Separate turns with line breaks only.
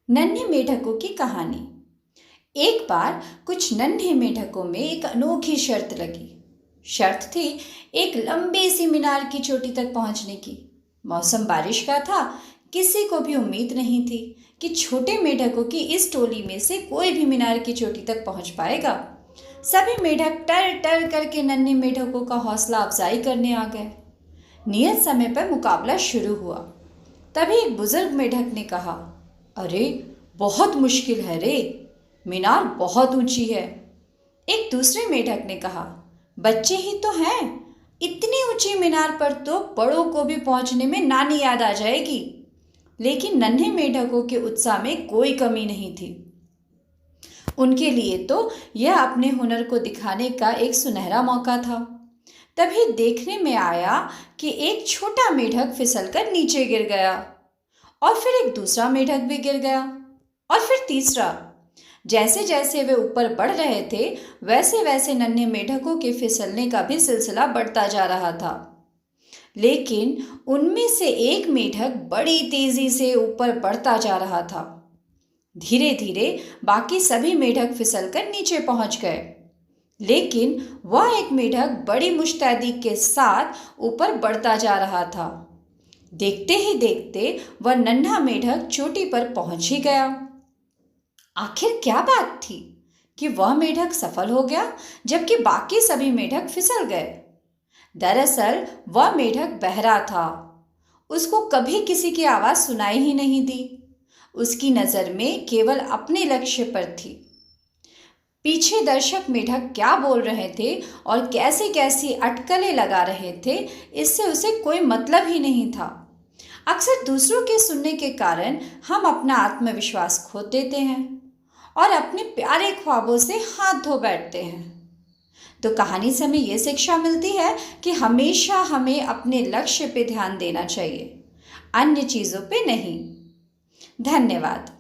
नन्हे मेढकों की कहानी। एक बार कुछ नन्हे मेढकों में एक अनोखी शर्त लगी। शर्त थी एक लंबी सी मीनार की चोटी तक पहुंचने की। मौसम बारिश का था। किसी को भी उम्मीद नहीं थी कि छोटे मेढकों की इस टोली में से कोई भी मीनार की चोटी तक पहुंच पाएगा। सभी मेढक टर टर करके नन्हे मेढकों का हौसला अफजाई करने आ गए। नियत समय पर मुकाबला शुरू हुआ। तभी एक बुजुर्ग मेढक ने कहा, अरे बहुत मुश्किल है रे, मीनार बहुत ऊंची है। एक दूसरे मेढक ने कहा, बच्चे ही तो हैं, इतनी ऊंची मीनार पर तो बड़ों को भी पहुंचने में नानी याद आ जाएगी। लेकिन नन्हे मेढकों के उत्साह में कोई कमी नहीं थी। उनके लिए तो यह अपने हुनर को दिखाने का एक सुनहरा मौका था। तभी देखने में आया कि एक छोटा मेढक फिसलकर नीचे गिर गया और फिर एक दूसरा मेढक भी गिर गया और फिर तीसरा। जैसे जैसे वे ऊपर बढ़ रहे थे वैसे वैसे नन्हे मेढकों के फिसलने का भी सिलसिला बढ़ता जा रहा था। लेकिन उनमें से एक मेढक बड़ी तेजी से ऊपर बढ़ता जा रहा था। धीरे धीरे बाकी सभी मेढक फिसलकर नीचे पहुंच गए, लेकिन वह एक मेढक बड़ी मुस्तैदी के साथ ऊपर बढ़ता जा रहा था। देखते ही देखते वह नन्हा मेढक चोटी पर पहुंच ही गया। आखिर क्या बात थी कि वह मेढक सफल हो गया जबकि बाकी सभी मेढक फिसल गए। दरअसल वह मेढक बहरा था। उसको कभी किसी की आवाज सुनाई ही नहीं दी। उसकी नजर में केवल अपने लक्ष्य पर थी। पीछे दर्शक मेढक क्या बोल रहे थे और कैसी कैसी अटकलें लगा रहे थे, इससे उसे कोई मतलब ही नहीं था। अक्सर दूसरों के सुनने के कारण हम अपना आत्मविश्वास खो देते हैं और अपने प्यारे ख्वाबों से हाथ धो बैठते हैं। तो कहानी से हमें ये शिक्षा मिलती है कि हमेशा हमें अपने लक्ष्य पे ध्यान देना चाहिए, अन्य चीज़ों पे नहीं। धन्यवाद।